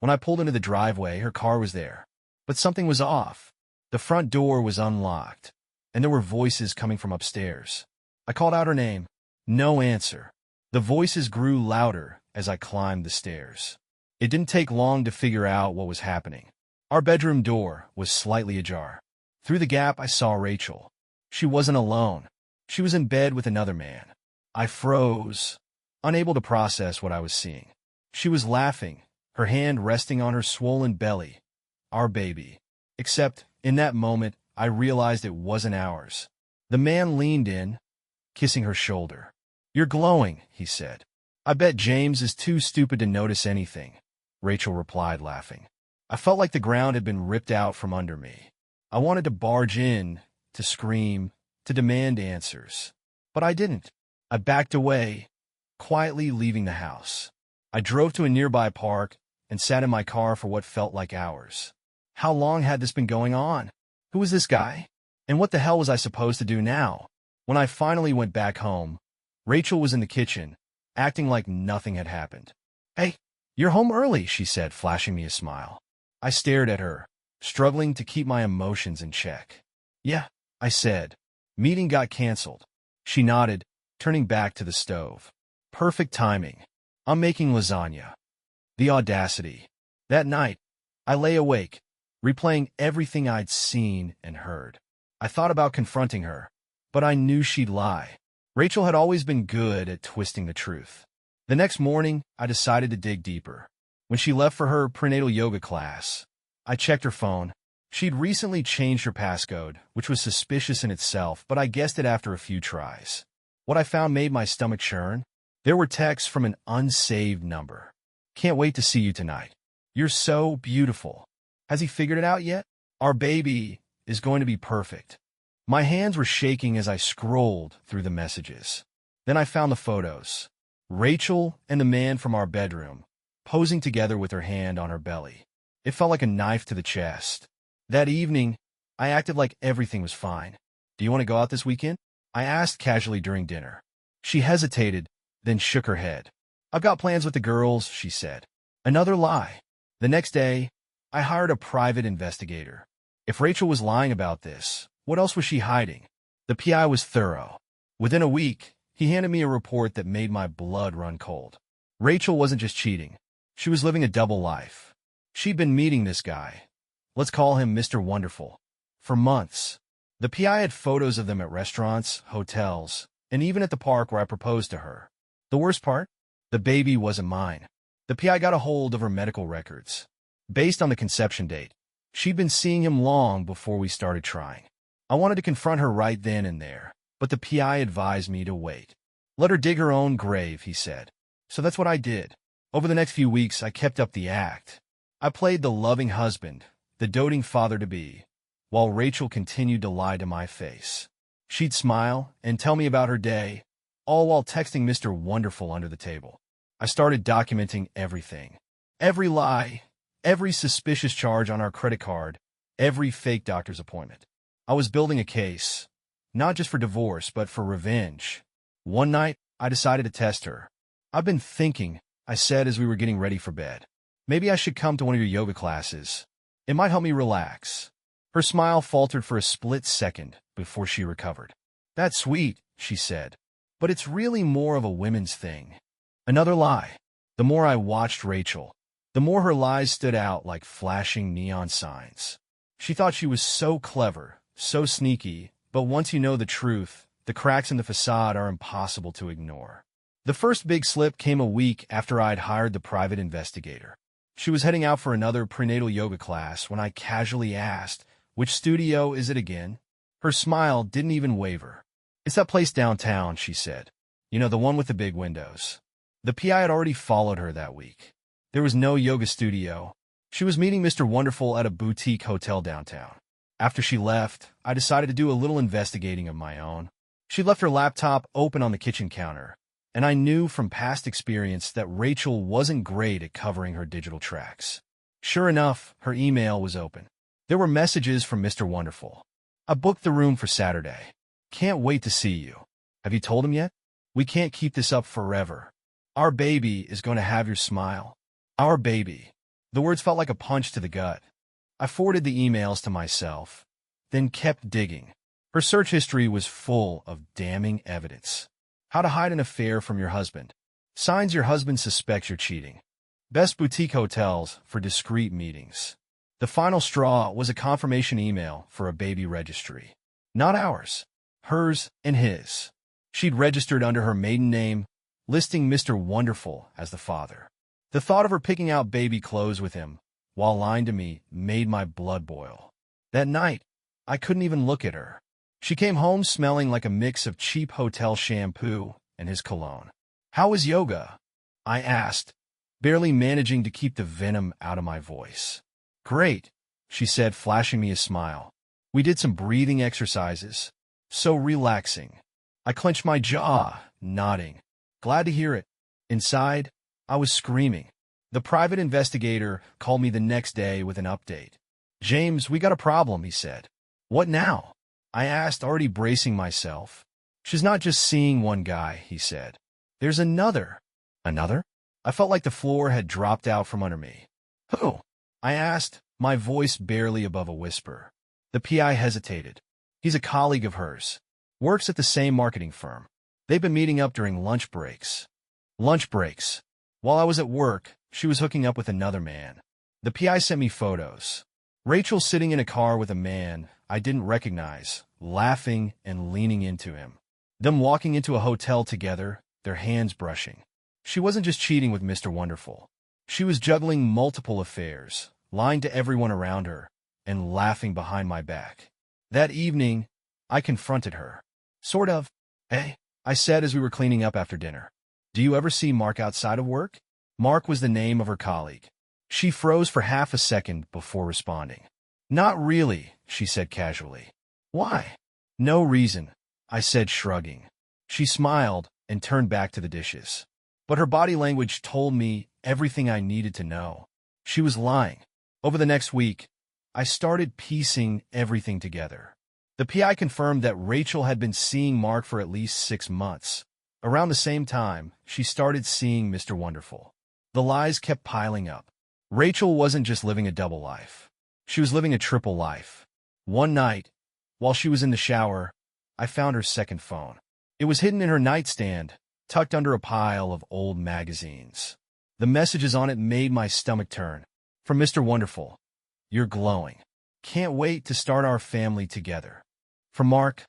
When I pulled into the driveway, her car was there. But something was off. The front door was unlocked, and there were voices coming from upstairs. I called out her name. No answer. The voices grew louder as I climbed the stairs. It didn't take long to figure out what was happening. Our bedroom door was slightly ajar. Through the gap, I saw Rachel. She wasn't alone. She was in bed with another man. I froze, unable to process what I was seeing. She was laughing, her hand resting on her swollen belly. Our baby. Except, in that moment, I realized it wasn't ours. The man leaned in, kissing her shoulder. "You're glowing," he said. "I bet James is too stupid to notice anything," Rachel replied, laughing. I felt like the ground had been ripped out from under me. I wanted to barge in, to scream, to demand answers. But I didn't. I backed away, quietly leaving the house. I drove to a nearby park and sat in my car for what felt like hours. How long had this been going on? Who was this guy? And what the hell was I supposed to do now? When I finally went back home, Rachel was in the kitchen, acting like nothing had happened. "Hey, you're home early," she said, flashing me a smile. I stared at her, struggling to keep my emotions in check. "Yeah," I said. "Meeting got canceled." She nodded, turning back to the stove. Perfect timing. I'm making lasagna. The audacity. That night, I lay awake, replaying everything I'd seen and heard. I thought about confronting her, but I knew she'd lie. Rachel had always been good at twisting the truth. The next morning, I decided to dig deeper. When she left for her prenatal yoga class, I checked her phone. She'd recently changed her passcode, which was suspicious in itself, but I guessed it after a few tries. What I found made my stomach churn. There were texts from an unsaved number. "Can't wait to see you tonight. You're so beautiful. Has he figured it out yet? Our baby is going to be perfect." My hands were shaking as I scrolled through the messages. Then I found the photos. Rachel and the man from our bedroom, posing together with her hand on her belly. It felt like a knife to the chest. That evening, I acted like everything was fine. "Do you want to go out this weekend?" I asked casually during dinner. She hesitated, then shook her head. "I've got plans with the girls," she said. Another lie. The next day, I hired a private investigator. If Rachel was lying about this, what else was she hiding? The PI was thorough. Within a week, he handed me a report that made my blood run cold. Rachel wasn't just cheating. She was living a double life. She'd been meeting this guy, let's call him Mr. Wonderful, for months. The PI had photos of them at restaurants, hotels, and even at the park where I proposed to her. The worst part? The baby wasn't mine. The PI got a hold of her medical records. Based on the conception date, she'd been seeing him long before we started trying. I wanted to confront her right then and there, but the PI advised me to wait. "Let her dig her own grave," he said. So that's what I did. Over the next few weeks, I kept up the act. I played the loving husband, the doting father-to-be, while Rachel continued to lie to my face. She'd smile and tell me about her day, all while texting Mr. Wonderful under the table. I started documenting everything. Every lie, every suspicious charge on our credit card, every fake doctor's appointment. I was building a case, not just for divorce, but for revenge. One night, I decided to test her. "I've been thinking," I said as we were getting ready for bed. "Maybe I should come to one of your yoga classes. It might help me relax." Her smile faltered for a split second before she recovered. "That's sweet," she said, "but it's really more of a women's thing." Another lie. The more I watched Rachel, the more her lies stood out like flashing neon signs. She thought she was so clever, so sneaky, but once you know the truth, the cracks in the facade are impossible to ignore. The first big slip came a week after I'd hired the private investigator. She was heading out for another prenatal yoga class when I casually asked, "Which studio is it again?" Her smile didn't even waver. "It's that place downtown," she said. "You know, the one with the big windows." The PI had already followed her that week. There was no yoga studio. She was meeting Mr. Wonderful at a boutique hotel downtown. After she left, I decided to do a little investigating of my own. She left her laptop open on the kitchen counter, and I knew from past experience that Rachel wasn't great at covering her digital tracks. Sure enough, her email was open. There were messages from Mr. Wonderful. "I booked the room for Saturday. Can't wait to see you. Have you told him yet? We can't keep this up forever. Our baby is going to have your smile. Our baby." The words felt like a punch to the gut. I forwarded the emails to myself, then kept digging. Her search history was full of damning evidence. How to hide an affair from your husband. Signs your husband suspects you're cheating. Best boutique hotels for discreet meetings. The final straw was a confirmation email for a baby registry. Not ours. Hers and his. She'd registered under her maiden name, listing Mr. Wonderful as the father. The thought of her picking out baby clothes with him, while lying to me, made my blood boil. That night, I couldn't even look at her. She came home smelling like a mix of cheap hotel shampoo and his cologne. "How was yoga?" I asked, barely managing to keep the venom out of my voice. "Great," she said, flashing me a smile. "We did some breathing exercises. So relaxing." I clenched my jaw, nodding. Glad to hear it. Inside, I was screaming. The private investigator called me the next day with an update. "James, we got a problem," he said. "What now?" I asked, already bracing myself. "She's not just seeing one guy," he said. "There's another." "Another?" I felt like the floor had dropped out from under me. "Who?" I asked, my voice barely above a whisper. The PI hesitated. "He's a colleague of hers. Works at the same marketing firm. They've been meeting up during lunch breaks." Lunch breaks. While I was at work, she was hooking up with another man. The PI sent me photos. Rachel sitting in a car with a man I didn't recognize, laughing and leaning into him. Them walking into a hotel together, their hands brushing. She wasn't just cheating with Mr. Wonderful. She was juggling multiple affairs, lying to everyone around her, and laughing behind my back. That evening, I confronted her. Sort of. "Hey," I said as we were cleaning up after dinner. "Do you ever see Mark outside of work?" Mark was the name of her colleague. She froze for half a second before responding. "Not really," she said casually. "Why?" "No reason," I said, shrugging. She smiled and turned back to the dishes. But her body language told me everything I needed to know. She was lying. Over the next week, I started piecing everything together. The PI confirmed that Rachel had been seeing Mark for at least 6 months. Around the same time, she started seeing Mr. Wonderful. The lies kept piling up. Rachel wasn't just living a double life. She was living a triple life. One night, while she was in the shower, I found her second phone. It was hidden in her nightstand, tucked under a pile of old magazines. The messages on it made my stomach turn. From Mr. Wonderful: "You're glowing. Can't wait to start our family together." From Mark: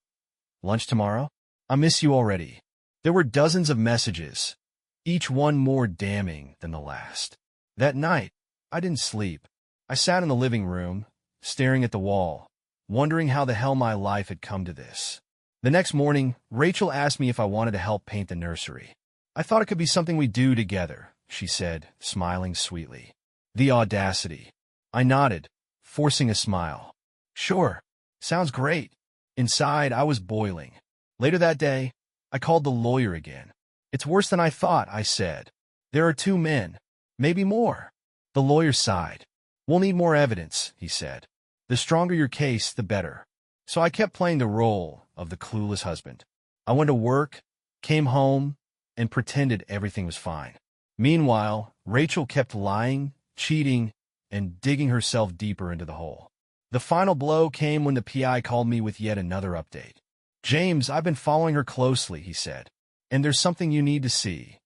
"Lunch tomorrow? I miss you already." There were dozens of messages, each one more damning than the last. That night, I didn't sleep. I sat in the living room, staring at the wall, wondering how the hell my life had come to this. The next morning, Rachel asked me if I wanted to help paint the nursery. "I thought it could be something we do together," she said, smiling sweetly. The audacity. I nodded, forcing a smile. "Sure. Sounds great." Inside, I was boiling. Later that day, I called the lawyer again. "It's worse than I thought," I said. "There are 2 men. Maybe more." The lawyer sighed. "We'll need more evidence," he said. "The stronger your case, the better." So I kept playing the role of the clueless husband. I went to work, came home, and pretended everything was fine. Meanwhile, Rachel kept lying, cheating, and digging herself deeper into the hole. The final blow came when the PI called me with yet another update. "James, I've been following her closely," he said, "and there's something you need to see."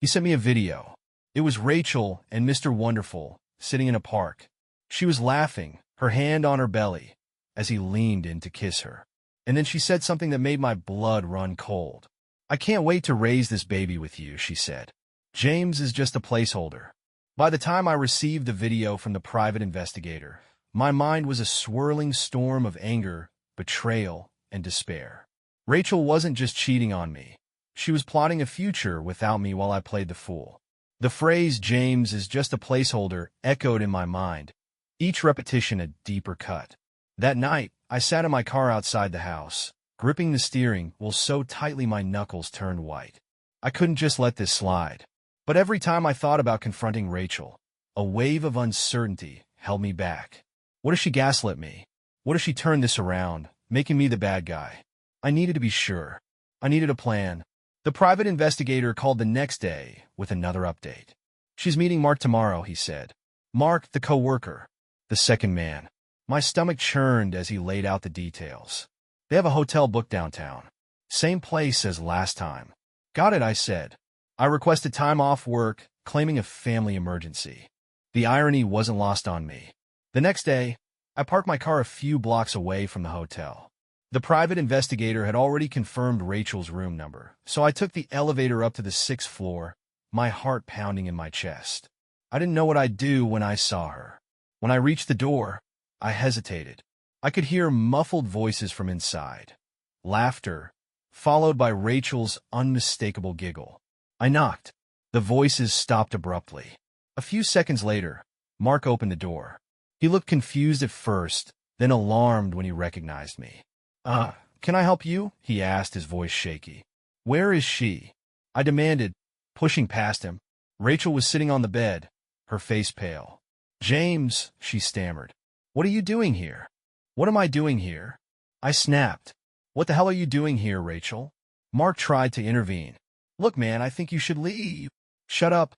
He sent me a video. It was Rachel and Mr. Wonderful sitting in a park. She was laughing, her hand on her belly, as he leaned in to kiss her. And then she said something that made my blood run cold. "I can't wait to raise this baby with you," she said. "James is just a placeholder." By the time I received the video from the private investigator, my mind was a swirling storm of anger, betrayal, and despair. Rachel wasn't just cheating on me. She was plotting a future without me while I played the fool. The phrase "James is just a placeholder" echoed in my mind, each repetition a deeper cut. That night, I sat in my car outside the house, gripping the steering wheel so tightly my knuckles turned white. I couldn't just let this slide. But every time I thought about confronting Rachel, a wave of uncertainty held me back. What if she gaslit me? What if she turned this around, making me the bad guy? I needed to be sure. I needed a plan. The private investigator called the next day with another update. "She's meeting Mark tomorrow," he said. Mark, the co-worker. The second man. My stomach churned as he laid out the details. They have a hotel booked downtown. Same place as last time. Got it, I said. I requested time off work, claiming a family emergency. The irony wasn't lost on me. The next day, I parked my car a few blocks away from the hotel. The private investigator had already confirmed Rachel's room number, so I took the elevator up to the 6th floor, my heart pounding in my chest. I didn't know what I'd do when I saw her. When I reached the door, I hesitated. I could hear muffled voices from inside. Laughter, followed by Rachel's unmistakable giggle. I knocked. The voices stopped abruptly. A few seconds later, Mark opened the door. He looked confused at first, then alarmed when he recognized me. Can I help you?" he asked, his voice shaky. "Where is she?" I demanded, pushing past him. Rachel was sitting on the bed, her face pale. "James," she stammered. "What are you doing here?" "What am I doing here?" I snapped. "What the hell are you doing here, Rachel?" Mark tried to intervene. "Look, man, I think you should leave." "Shut up,"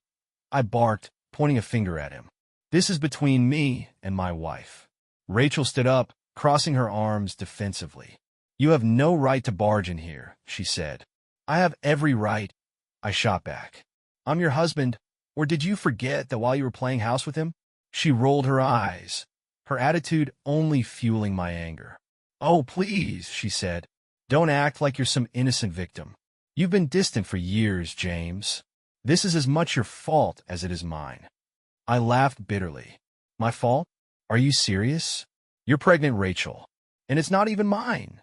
I barked, pointing a finger at him. "This is between me and my wife." Rachel stood up, crossing her arms defensively. "You have no right to barge in here," she said. "I have every right," I shot back. "I'm your husband, or did you forget that while you were playing house with him?" She rolled her eyes, her attitude only fueling my anger. "Oh, please," she said. "Don't act like you're some innocent victim. You've been distant for years, James. This is as much your fault as it is mine." I laughed bitterly. "My fault? Are you serious? You're pregnant, Rachel, and it's not even mine."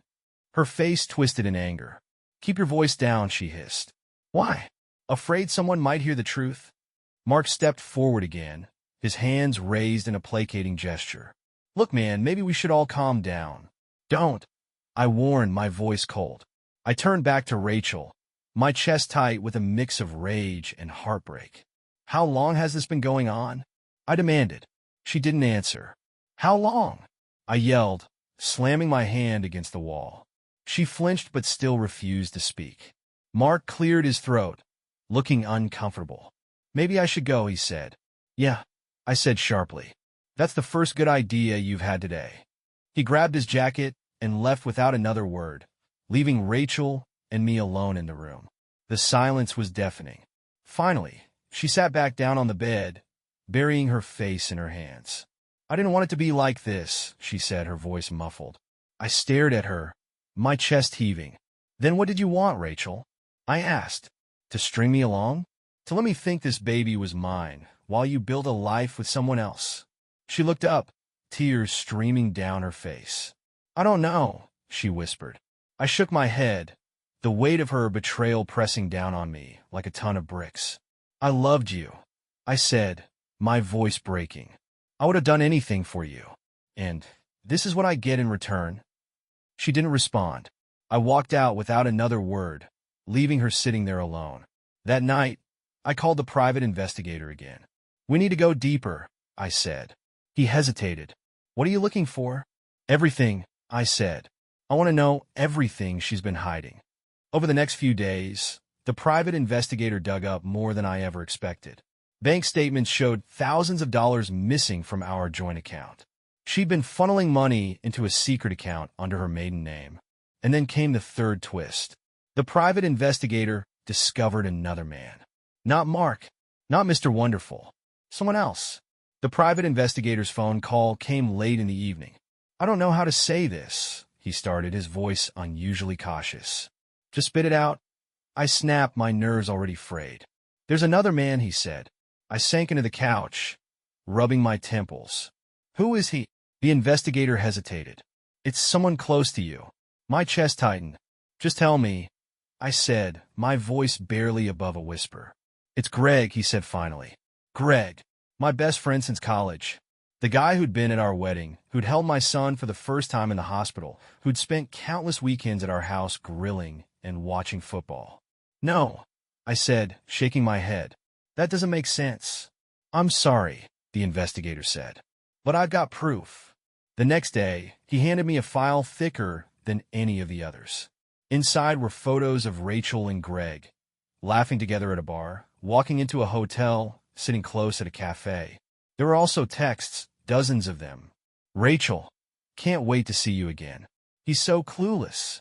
Her face twisted in anger. "Keep your voice down," she hissed. "Why? Afraid someone might hear the truth?" Mark stepped forward again, his hands raised in a placating gesture. "Look, man, maybe we should all calm down." "Don't," I warned, my voice cold. I turned back to Rachel, my chest tight with a mix of rage and heartbreak. "How long has this been going on?" I demanded. She didn't answer. "How long?" I yelled, slamming my hand against the wall. She flinched but still refused to speak. Mark cleared his throat, looking uncomfortable. "Maybe I should go," he said. "Yeah," I said sharply. "That's the first good idea you've had today." He grabbed his jacket and left without another word, leaving Rachel and me alone in the room. The silence was deafening. Finally, she sat back down on the bed, burying her face in her hands. "I didn't want it to be like this," she said, her voice muffled. I stared at her, my chest heaving. "Then what did you want, Rachel?" I asked. "To string me along? To let me think this baby was mine, while you built a life with someone else?" She looked up, tears streaming down her face. "I don't know," she whispered. I shook my head, the weight of her betrayal pressing down on me like a ton of bricks. "I loved you," I said, my voice breaking. "I would have done anything for you. And this is what I get in return." She didn't respond. I walked out without another word, leaving her sitting there alone. That night, I called the private investigator again. "We need to go deeper," I said. He hesitated. "What are you looking for?" "Everything," I said. "I want to know everything she's been hiding." Over the next few days, the private investigator dug up more than I ever expected. Bank statements showed thousands of dollars missing from our joint account. She'd been funneling money into a secret account under her maiden name. And then came the third twist. The private investigator discovered another man. Not Mark, not Mr. Wonderful, someone else. The private investigator's phone call came late in the evening. "I don't know how to say this," he started, his voice unusually cautious. "Just spit it out." I snapped, my nerves already frayed. "There's another man," he said. I sank into the couch, rubbing my temples. "Who is he?" The investigator hesitated. "It's someone close to you." My chest tightened. "Just tell me," I said, my voice barely above a whisper. "It's Greg," he said finally. "Greg, my best friend since college. The guy who'd been at our wedding, who'd held my son for the first time in the hospital, who'd spent countless weekends at our house grilling and watching football." "No," I said, shaking my head. "That doesn't make sense." "I'm sorry," the investigator said, "but I've got proof." The next day, he handed me a file thicker than any of the others. Inside were photos of Rachel and Greg, laughing together at a bar, walking into a hotel, sitting close at a cafe. There were also texts, dozens of them. Rachel, can't wait to see you again. He's so clueless.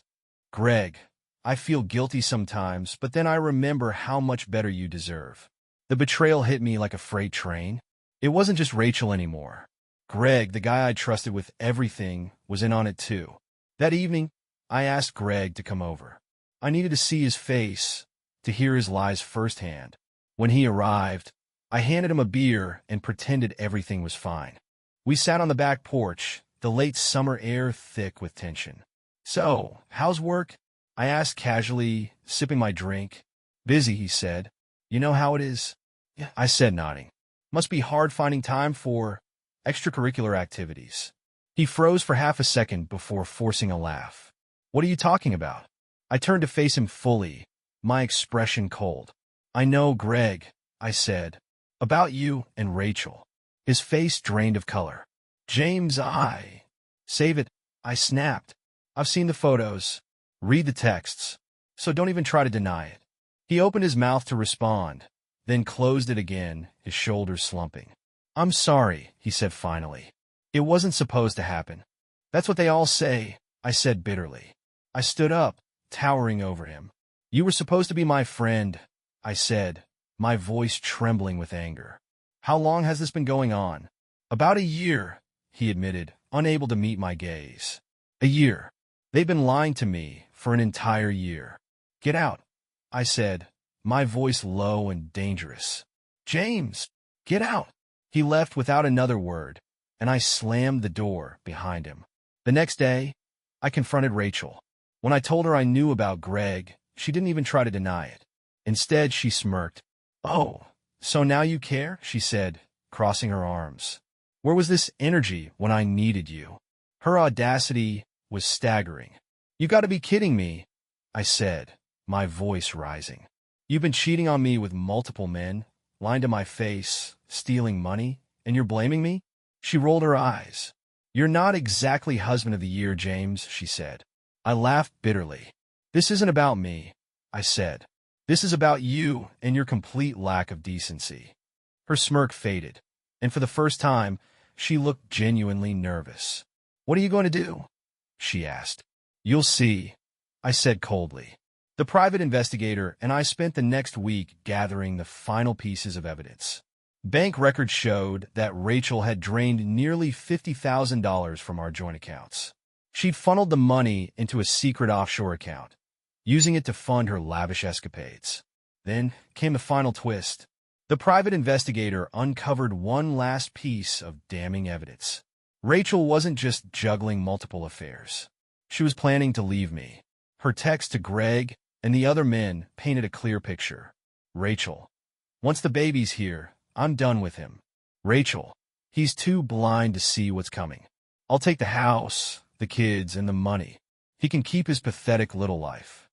Greg, I feel guilty sometimes, but then I remember how much better you deserve. The betrayal hit me like a freight train. It wasn't just Rachel anymore. Greg, the guy I trusted with everything, was in on it too. That evening, I asked Greg to come over. I needed to see his face, to hear his lies firsthand. When he arrived, I handed him a beer and pretended everything was fine. We sat on the back porch, the late summer air thick with tension. So, how's work? I asked casually, sipping my drink. Busy, he said. You know how it is? Yeah, I said, nodding. Must be hard finding time for extracurricular activities. He froze for half a second before forcing a laugh. What are you talking about? I turned to face him fully, my expression cold. I know, Greg, I said. About you and Rachel. His face drained of color. James, Save it, I snapped. I've seen the photos. Read the texts. So don't even try to deny it. He opened his mouth to respond, then closed it again, his shoulders slumping. I'm sorry, he said finally. It wasn't supposed to happen. That's what they all say, I said bitterly. I stood up, towering over him. You were supposed to be my friend, I said, my voice trembling with anger. How long has this been going on? About a year, he admitted, unable to meet my gaze. A year. They've been lying to me for an entire year. Get out, I said, my voice low and dangerous. James, get out. He left without another word, and I slammed the door behind him. The next day, I confronted Rachel. When I told her I knew about Greg, she didn't even try to deny it. Instead, she smirked. Oh, so now you care? She said, crossing her arms. Where was this energy when I needed you? Her audacity was staggering. You gotta be kidding me, I said, my voice rising. You've been cheating on me with multiple men, lying to my face, stealing money, and you're blaming me? She rolled her eyes. You're not exactly husband of the year, James, she said. I laughed bitterly. This isn't about me, I said. This is about you and your complete lack of decency. Her smirk faded, and for the first time, she looked genuinely nervous. What are you going to do? She asked. You'll see, I said coldly. The private investigator and I spent the next week gathering the final pieces of evidence. Bank records showed that Rachel had drained nearly $50,000 from our joint accounts. She'd funneled the money into a secret offshore account, using it to fund her lavish escapades. Then came the final twist. The private investigator uncovered one last piece of damning evidence. Rachel wasn't just juggling multiple affairs. She was planning to leave me. Her text to Greg and the other men painted a clear picture. Rachel, once the baby's here, I'm done with him. Rachel, he's too blind to see what's coming. I'll take the house, the kids, and the money. He can keep his pathetic little life.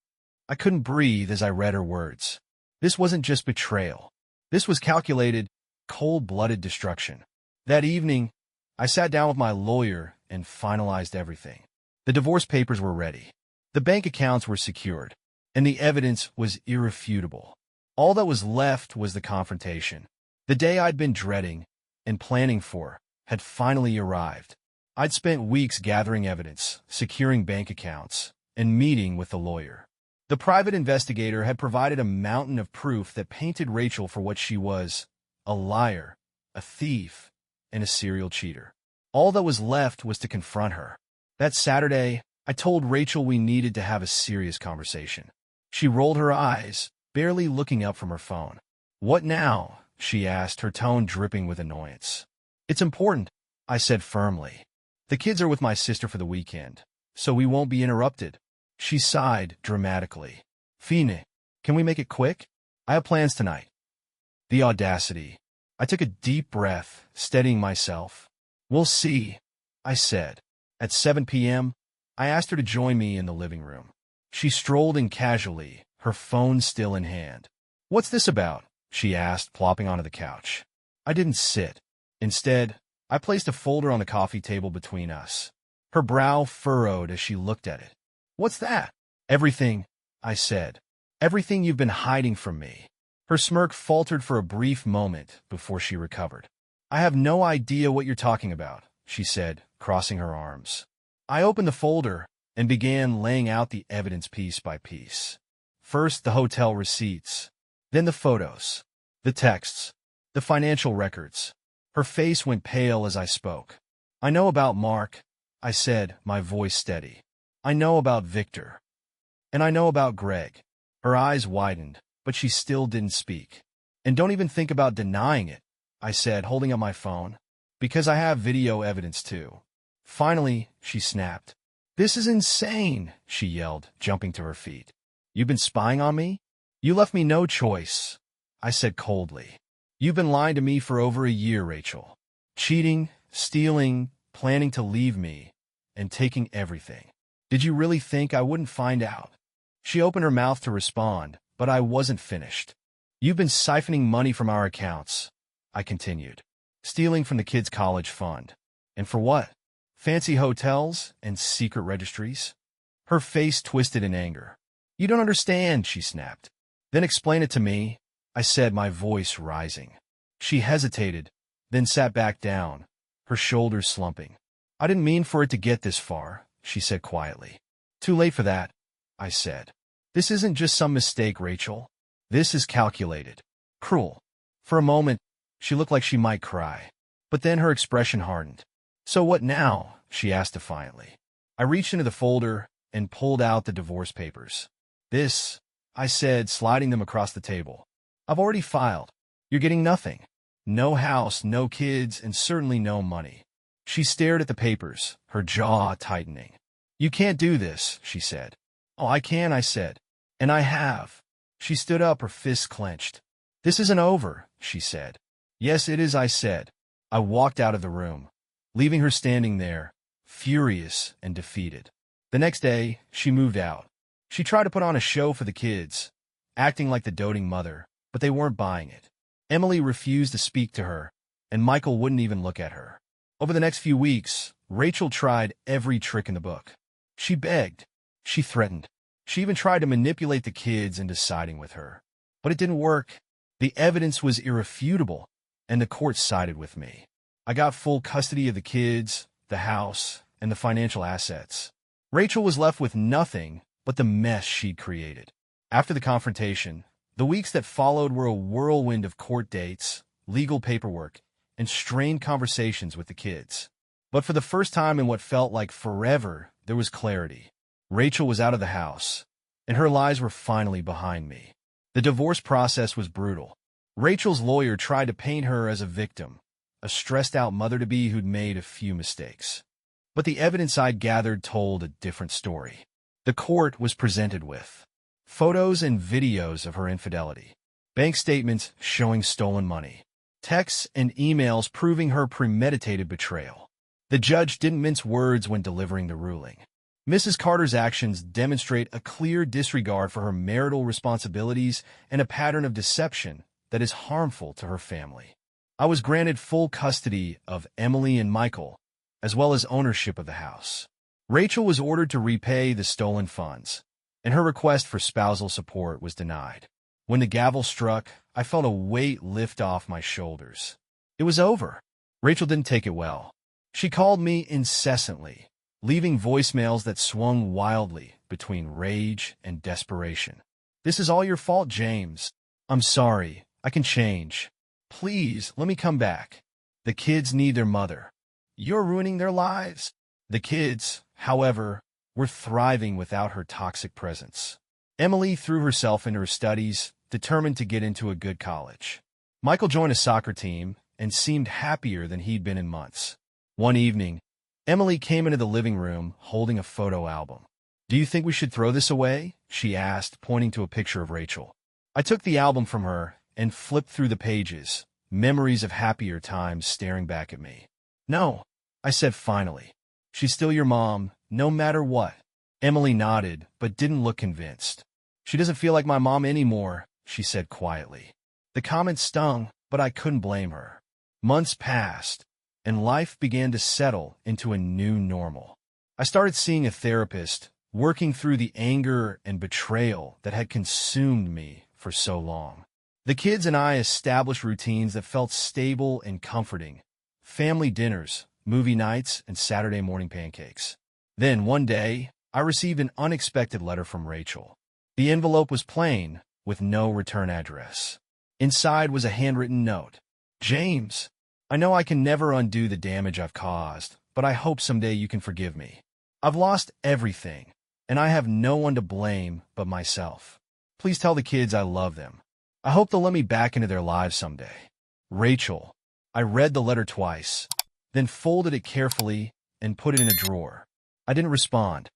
I couldn't breathe as I read her words. This wasn't just betrayal. This was calculated, cold-blooded destruction. That evening, I sat down with my lawyer and finalized everything. The divorce papers were ready. The bank accounts were secured, and the evidence was irrefutable. All that was left was the confrontation. The day I'd been dreading and planning for had finally arrived. I'd spent weeks gathering evidence, securing bank accounts, and meeting with the lawyer. The private investigator had provided a mountain of proof that painted Rachel for what she was: a liar, a thief, and a serial cheater. All that was left was to confront her. That Saturday, I told Rachel we needed to have a serious conversation. She rolled her eyes, barely looking up from her phone. What now? She asked, her tone dripping with annoyance. It's important, I said firmly. The kids are with my sister for the weekend, so we won't be interrupted. She sighed dramatically. Fine, can we make it quick? I have plans tonight. The audacity. I took a deep breath, steadying myself. We'll see, I said. At 7 p.m., I asked her to join me in the living room. She strolled in casually, her phone still in hand. What's this about? She asked, plopping onto the couch. I didn't sit. Instead, I placed a folder on the coffee table between us. Her brow furrowed as she looked at it. What's that? Everything, I said. Everything you've been hiding from me. Her smirk faltered for a brief moment before she recovered. I have no idea what you're talking about, she said, crossing her arms. I opened the folder and began laying out the evidence piece by piece. First, the hotel receipts, then the photos, the texts, the financial records. Her face went pale as I spoke. I know about Mark, I said, my voice steady. I know about Victor. And I know about Greg. Her eyes widened, but she still didn't speak. And don't even think about denying it, I said, holding up my phone. Because I have video evidence too. Finally, she snapped. This is insane, she yelled, jumping to her feet. You've been spying on me? You left me no choice, I said coldly. You've been lying to me for over a year, Rachel. Cheating, stealing, planning to leave me, and taking everything. Did you really think I wouldn't find out? She opened her mouth to respond, but I wasn't finished. You've been siphoning money from our accounts, I continued. Stealing from the kids' college fund. And for what? Fancy hotels and secret registries? Her face twisted in anger. You don't understand, she snapped. Then explain it to me, I said, my voice rising. She hesitated, then sat back down, her shoulders slumping. I didn't mean for it to get this far, she said quietly. Too late for that, I said. This isn't just some mistake, Rachel. This is calculated. Cruel. For a moment, she looked like she might cry. But then her expression hardened. So what now? She asked defiantly. I reached into the folder and pulled out the divorce papers. This, I said, sliding them across the table. I've already filed. You're getting nothing. No house, no kids, and certainly no money. She stared at the papers, her jaw tightening. You can't do this, she said. Oh, I can, I said. And I have. She stood up, her fists clenched. This isn't over, she said. Yes, it is, I said. I walked out of the room, leaving her standing there, furious and defeated. The next day, she moved out. She tried to put on a show for the kids, acting like the doting mother, but they weren't buying it. Emily refused to speak to her, and Michael wouldn't even look at her. Over the next few weeks, Rachel tried every trick in the book. She begged. She threatened. She even tried to manipulate the kids into siding with her. But it didn't work. The evidence was irrefutable, and the court sided with me. I got full custody of the kids, the house, and the financial assets. Rachel was left with nothing but the mess she'd created. After the confrontation, the weeks that followed were a whirlwind of court dates, legal paperwork, and strained conversations with the kids. But for the first time in what felt like forever, there was clarity. Rachel was out of the house, and her lies were finally behind me. The divorce process was brutal. Rachel's lawyer tried to paint her as a victim, a stressed-out mother-to-be who'd made a few mistakes. But the evidence I'd gathered told a different story. The court was presented with photos and videos of her infidelity, bank statements showing stolen money, texts and emails proving her premeditated betrayal. The judge didn't mince words when delivering the ruling. Mrs. Carter's actions demonstrate a clear disregard for her marital responsibilities and a pattern of deception that is harmful to her family. I was granted full custody of Emily and Michael, as well as ownership of the house. Rachel was ordered to repay the stolen funds, and her request for spousal support was denied. When the gavel struck, I felt a weight lift off my shoulders. It was over. Rachel didn't take it well. She called me incessantly, leaving voicemails that swung wildly between rage and desperation. This is all your fault, James. I'm sorry. I can change. Please, let me come back. The kids need their mother. You're ruining their lives. The kids, however, were thriving without her toxic presence. Emily threw herself into her studies, determined to get into a good college. Michael joined a soccer team and seemed happier than he'd been in months. One evening, Emily came into the living room holding a photo album. Do you think we should throw this away? She asked, pointing to a picture of Rachel. I took the album from her and flipped through the pages, memories of happier times staring back at me. No, I said finally. She's still your mom, no matter what. Emily nodded, but didn't look convinced. She doesn't feel like my mom anymore, she said quietly. The comment stung, but I couldn't blame her. Months passed, and life began to settle into a new normal. I started seeing a therapist, working through the anger and betrayal that had consumed me for so long. The kids and I established routines that felt stable and comforting. Family dinners, movie nights, and Saturday morning pancakes. Then, one day, I received an unexpected letter from Rachel. The envelope was plain, with no return address. Inside was a handwritten note. James, I know I can never undo the damage I've caused, but I hope someday you can forgive me. I've lost everything, and I have no one to blame but myself. Please tell the kids I love them. I hope they'll let me back into their lives someday. Rachel. I read the letter twice, then folded it carefully and put it in a drawer. I didn't respond.